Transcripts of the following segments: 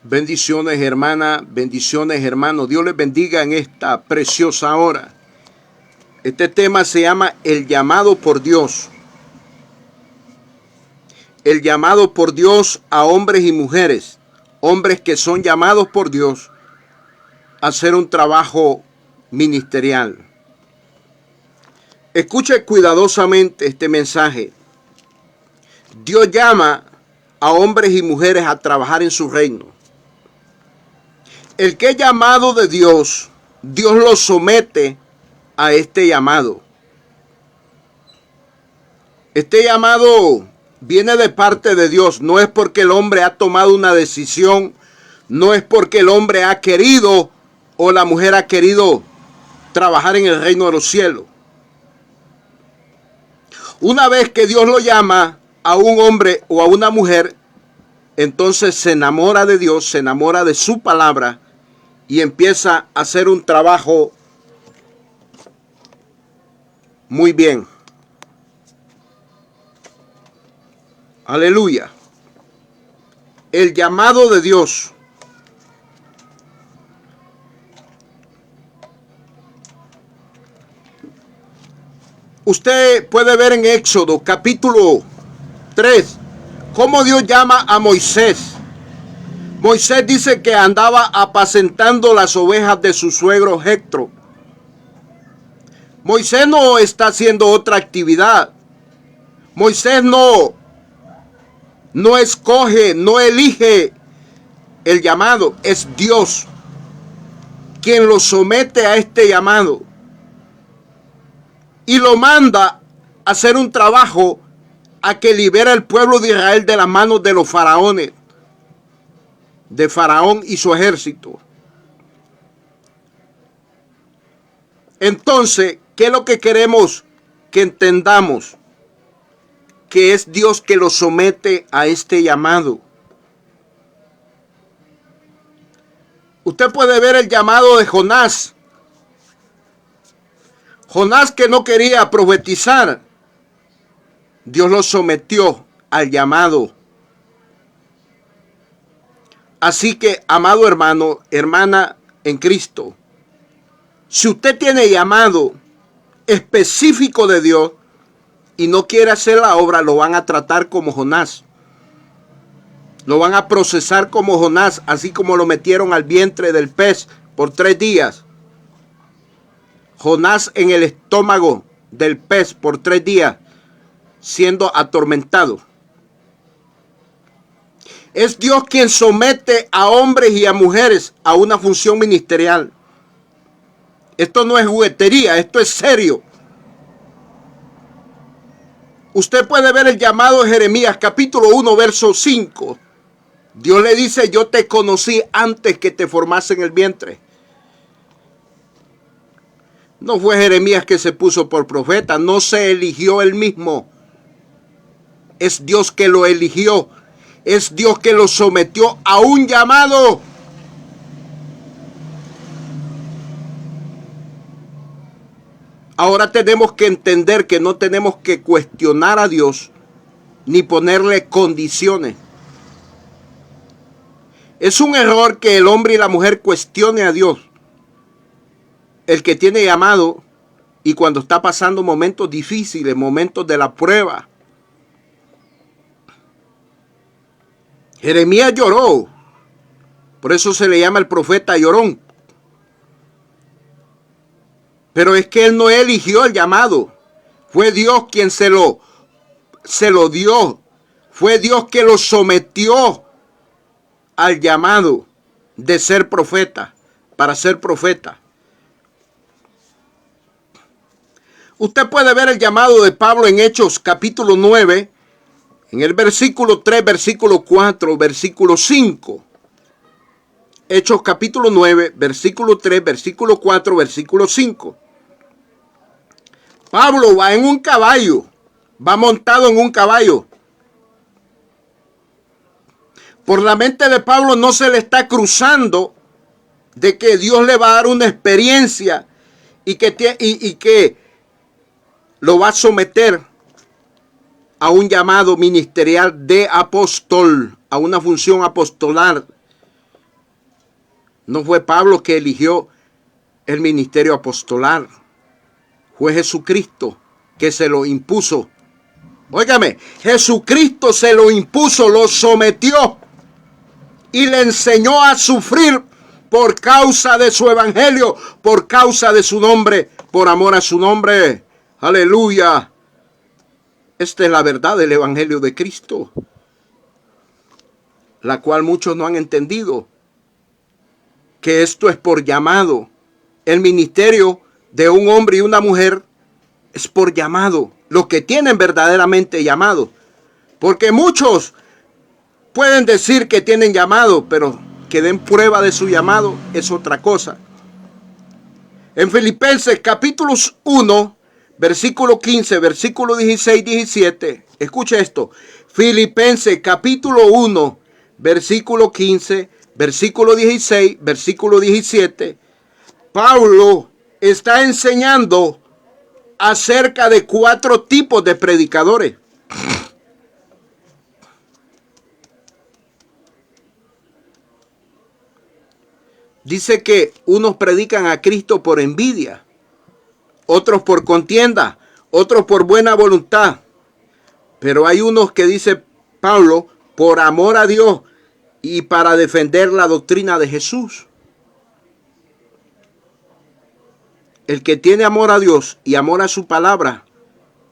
Bendiciones, hermana, bendiciones, hermano. Dios les bendiga en esta preciosa hora. Este tema se llama el llamado por Dios. El llamado por Dios a hombres y mujeres. Hombres que son llamados por Dios a hacer un trabajo ministerial. Escuche cuidadosamente este mensaje. Dios llama a hombres y mujeres a trabajar en su reino. El que es llamado de Dios, Dios lo somete a este llamado. Este llamado viene de parte de Dios. No es porque el hombre ha tomado una decisión, no es porque el hombre ha querido o la mujer ha querido trabajar en el reino de los cielos. Una vez que Dios lo llama a un hombre o a una mujer, entonces se enamora de Dios, se enamora de su palabra y empieza a hacer un trabajo muy bien. Aleluya. El llamado de Dios. Usted puede ver en Éxodo capítulo 3 cómo Dios llama a Moisés. Moisés dice que andaba apacentando las ovejas de su suegro Jetro. Moisés no está haciendo otra actividad. Moisés no escoge, no elige el llamado. Es Dios quien lo somete a este llamado y lo manda a hacer un trabajo a que libera al pueblo de Israel de las manos de los faraones, de Faraón y su ejército. Entonces, ¿qué es lo que queremos que entendamos? Que es Dios que lo somete a este llamado. Usted puede ver el llamado de Jonás. Jonás, que no quería profetizar, Dios lo sometió al llamado. Así que, amado hermano, hermana en Cristo, si usted tiene llamado específico de Dios y no quiere hacer la obra, lo van a tratar como Jonás. Lo van a procesar como Jonás, así como lo metieron al vientre del pez por 3 días. Jonás en el estómago del pez por 3 días, siendo atormentado. Es Dios quien somete a hombres y a mujeres a una función ministerial. Esto no es juguetería, esto es serio. Usted puede ver el llamado de Jeremías, capítulo 1, verso 5. Dios le dice: yo te conocí antes que te formase en el vientre. No fue Jeremías que se puso por profeta, no se eligió él mismo. Es Dios que lo eligió. Es Dios que lo sometió a un llamado. Ahora tenemos que entender que no tenemos que cuestionar a Dios ni ponerle condiciones. Es un error que el hombre y la mujer cuestione a Dios. El que tiene llamado y cuando está pasando momentos difíciles, momentos de la prueba. Jeremías lloró. Por eso se le llama el profeta llorón. Pero es que él no eligió el llamado. Fue Dios quien se lo dio. Fue Dios que lo sometió al llamado de ser profeta, para ser profeta. Usted puede ver el llamado de Pablo en Hechos capítulo 9, en el versículo 3, versículo 4, versículo 5. Hechos capítulo 9, versículo 3, versículo 4, versículo 5. Pablo va en un caballo, va montado en un caballo. Por la mente de Pablo no se le está cruzando de que Dios le va a dar una experiencia y que lo va a someter a un llamado ministerial de apóstol, a una función apostolar. No fue Pablo que eligió el ministerio apostolar. Fue Jesucristo que se lo impuso. Óigame, Jesucristo se lo impuso, lo sometió y le enseñó a sufrir por causa de su evangelio, por causa de su nombre, por amor a su nombre. Aleluya. Esta es la verdad del evangelio de Cristo, la cual muchos no han entendido, que esto es por llamado. El ministerio de un hombre y una mujer es por llamado, los que tienen verdaderamente llamado, porque muchos pueden decir que tienen llamado, pero que den prueba de su llamado es otra cosa. En Filipenses capítulo 1, versículo 15, versículo 16, 17, escuche esto. Filipenses capítulo 1, versículo 15, versículo 16, versículo 17. Pablo está enseñando acerca de 4 tipos de predicadores. Dice que unos predican a Cristo por envidia, otros por contienda, otros por buena voluntad. Pero hay unos que dice Pablo, por amor a Dios y para defender la doctrina de Jesús. El que tiene amor a Dios y amor a su palabra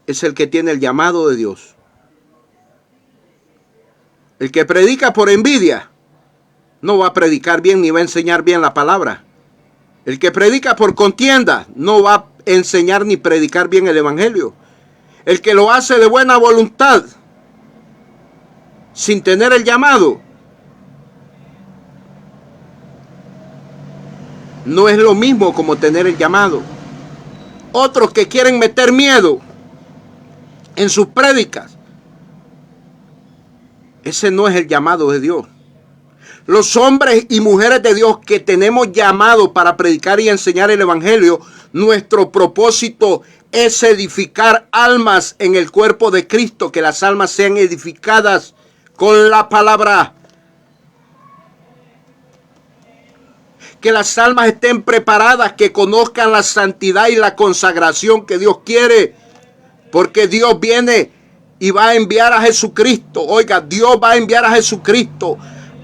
es el que tiene el llamado de Dios. El que predica por envidia no va a predicar bien ni va a enseñar bien la palabra. El que predica por contienda no va a enseñar ni predicar bien el evangelio. El que lo hace de buena voluntad, sin tener el llamado, no es lo mismo como tener el llamado. Otros que quieren meter miedo en sus prédicas, ese no es el llamado de Dios. Los hombres y mujeres de Dios que tenemos llamado para predicar y enseñar el evangelio, nuestro propósito es edificar almas en el cuerpo de Cristo, que las almas sean edificadas con la palabra. Que las almas estén preparadas, que conozcan la santidad y la consagración que Dios quiere. Porque Dios viene y va a enviar a Jesucristo. Oiga, Dios va a enviar a Jesucristo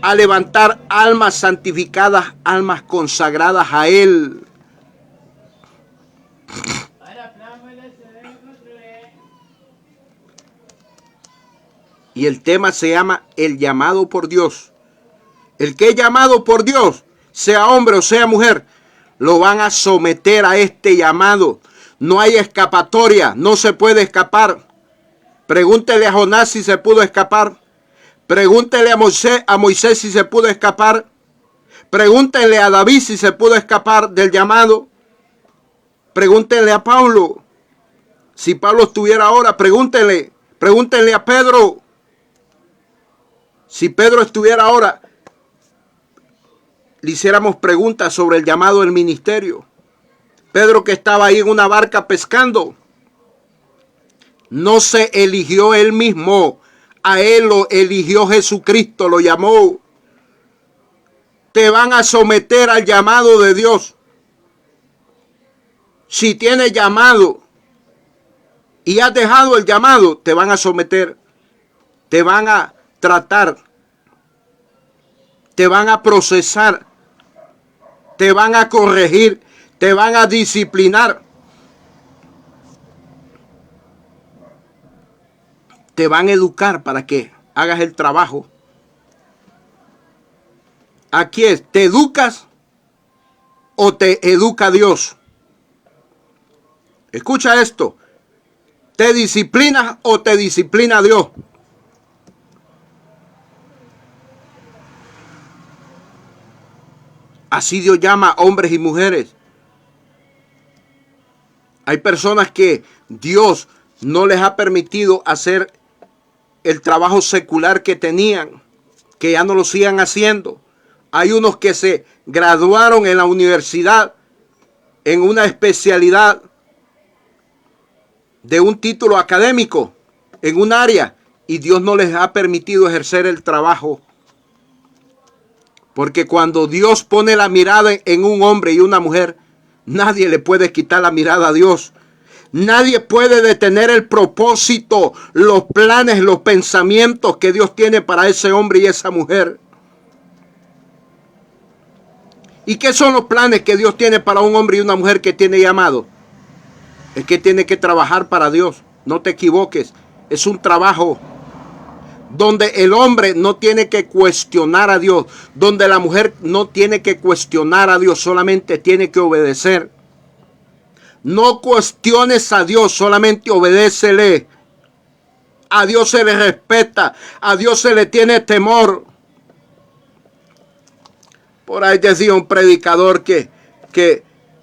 a levantar almas santificadas, almas consagradas a Él. Y el tema se llama el llamado por Dios. El que es llamado por Dios, sea hombre o sea mujer, lo van a someter a este llamado. No hay escapatoria, no se puede escapar. Pregúntele a Jonás si se pudo escapar. Pregúntele a Moisés si se pudo escapar. Pregúntenle a David si se pudo escapar del llamado. Pregúntenle a Pablo. Si Pablo estuviera ahora, pregúntenle a Pedro. Si Pedro estuviera ahora, le hiciéramos preguntas sobre el llamado del ministerio. Pedro, que estaba ahí en una barca pescando, no se eligió él mismo. A él lo eligió Jesucristo, lo llamó. Te van a someter al llamado de Dios. Si tienes llamado y has dejado el llamado, te van a someter. Te van a tratar. Te van a procesar. Te van a corregir. Te van a disciplinar. Te van a educar para que hagas el trabajo. Aquí es, ¿te educas o te educa Dios? Escucha esto. ¿Te disciplinas o te disciplina Dios? Así Dios llama a hombres y mujeres. Hay personas que Dios no les ha permitido hacer el trabajo secular que tenían, que ya no lo sigan haciendo. Hay unos que se graduaron en la universidad en una especialidad de un título académico en un área y Dios no les ha permitido ejercer el trabajo Porque cuando Dios pone la mirada en un hombre y una mujer, nadie le puede quitar la mirada a Dios. Nadie puede detener el propósito, los planes, los pensamientos que Dios tiene para ese hombre y esa mujer. ¿Y qué son los planes que Dios tiene para un hombre y una mujer que tiene llamado? Es que tiene que trabajar para Dios. No te equivoques. Es un trabajo donde el hombre no tiene que cuestionar a Dios, donde la mujer no tiene que cuestionar a Dios, solamente tiene que obedecer. No cuestiones a Dios, solamente obedécele. A Dios se le respeta, a Dios se le tiene temor. Por ahí decía un predicador que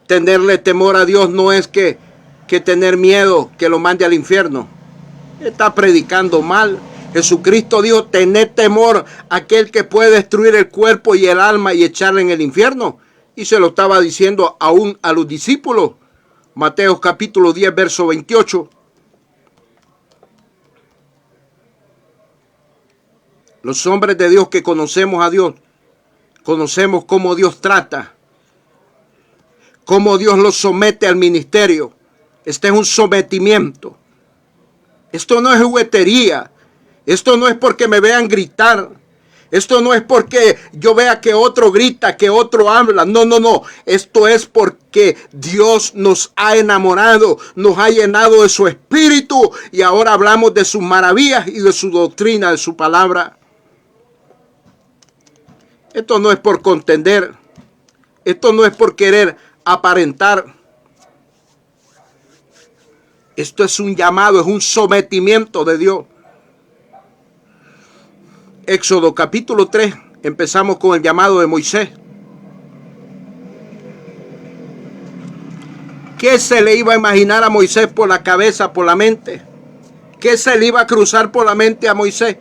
tenerle temor a Dios no es que tener miedo que lo mande al infierno. Está predicando mal. Jesucristo dijo, tened temor a aquel que puede destruir el cuerpo y el alma y echarle en el infierno. Y se lo estaba diciendo aún a los discípulos. Mateo capítulo 10, verso 28. Los hombres de Dios que conocemos a Dios, conocemos cómo Dios trata, cómo Dios los somete al ministerio. Este es un sometimiento. Esto no es juguetería. Esto no es porque me vean gritar. Esto no es porque yo vea que otro grita, que otro habla. No, no, no. Esto es porque Dios nos ha enamorado, nos ha llenado de su espíritu y ahora hablamos de sus maravillas y de su doctrina, de su palabra. Esto no es por contender. Esto no es por querer aparentar. Esto es un llamado, es un sometimiento de Dios. Éxodo capítulo 3, empezamos con el llamado de Moisés. ¿Qué se le iba a imaginar a Moisés por la cabeza, por la mente? ¿Qué se le iba a cruzar por la mente a Moisés?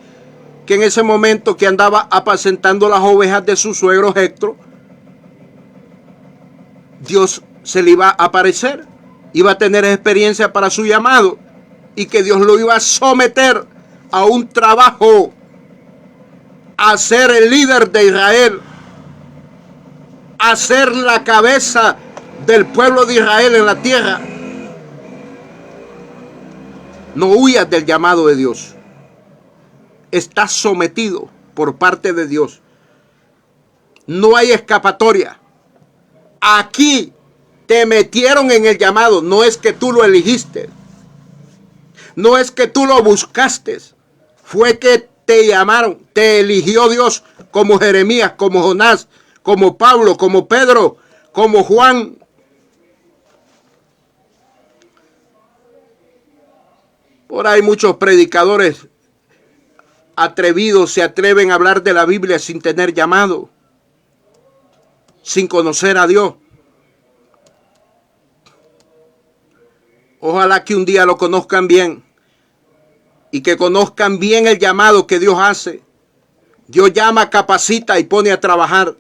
Que en ese momento que andaba apacentando las ovejas de su suegro Jetro, Dios se le iba a aparecer, iba a tener experiencia para su llamado y que Dios lo iba a someter a un trabajo, a ser el líder de Israel, a ser la cabeza del pueblo de Israel en la tierra. No huyas del llamado de Dios. Estás sometido por parte de Dios. No hay escapatoria. Aquí te metieron en el llamado. No es que tú lo elegiste. No es que tú lo buscaste. Fue que te llamaron, te eligió Dios, como Jeremías, como Jonás, como Pablo, como Pedro, como Juan. Por ahí muchos predicadores atrevidos se atreven a hablar de la Biblia sin tener llamado, sin conocer a Dios. Ojalá que un día lo conozcan bien y que conozcan bien el llamado que Dios hace. Dios llama, capacita y pone a trabajar.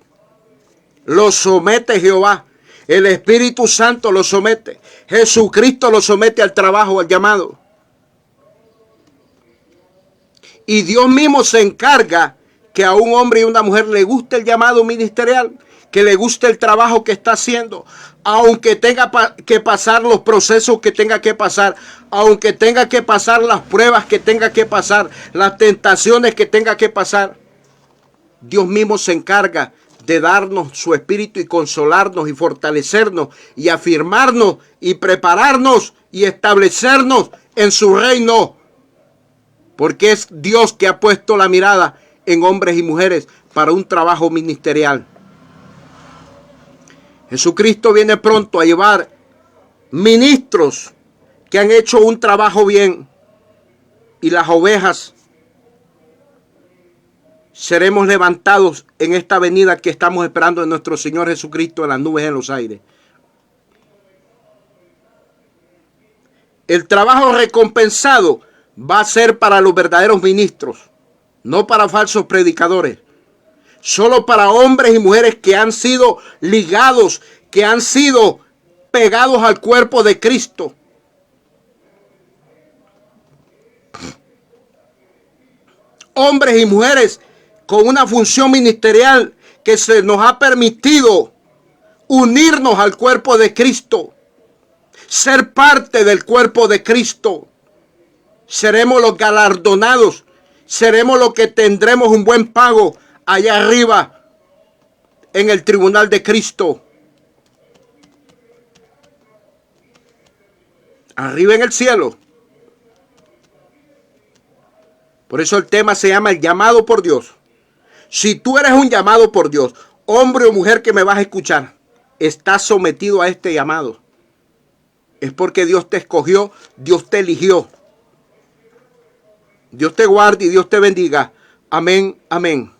Lo somete Jehová. El Espíritu Santo lo somete. Jesucristo lo somete al trabajo, al llamado. Y Dios mismo se encarga que a un hombre y una mujer le guste el llamado ministerial, que le guste el trabajo que está haciendo, aunque tenga que pasar los procesos que tenga que pasar, aunque tenga que pasar las pruebas que tenga que pasar, las tentaciones que tenga que pasar. Dios mismo se encarga de darnos su espíritu y consolarnos y fortalecernos y afirmarnos y prepararnos y establecernos en su reino. Porque es Dios que ha puesto la mirada en hombres y mujeres para un trabajo ministerial. Jesucristo viene pronto a llevar ministros que han hecho un trabajo bien. Y las ovejas seremos levantados en esta venida que estamos esperando de nuestro Señor Jesucristo en las nubes en los aires. El trabajo recompensado va a ser para los verdaderos ministros, no para falsos predicadores. Solo para hombres y mujeres que han sido ligados, que han sido pegados al cuerpo de Cristo. Hombres y mujeres con una función ministerial que se nos ha permitido unirnos al cuerpo de Cristo, ser parte del cuerpo de Cristo, seremos los galardonados, seremos los que tendremos un buen pago allá arriba en el tribunal de Cristo. Arriba en el cielo. Por eso el tema se llama el llamado por Dios. Si tú eres un llamado por Dios, hombre o mujer que me vas a escuchar, estás sometido a este llamado. Es porque Dios te escogió, Dios te eligió. Dios te guarde y Dios te bendiga. Amén, amén.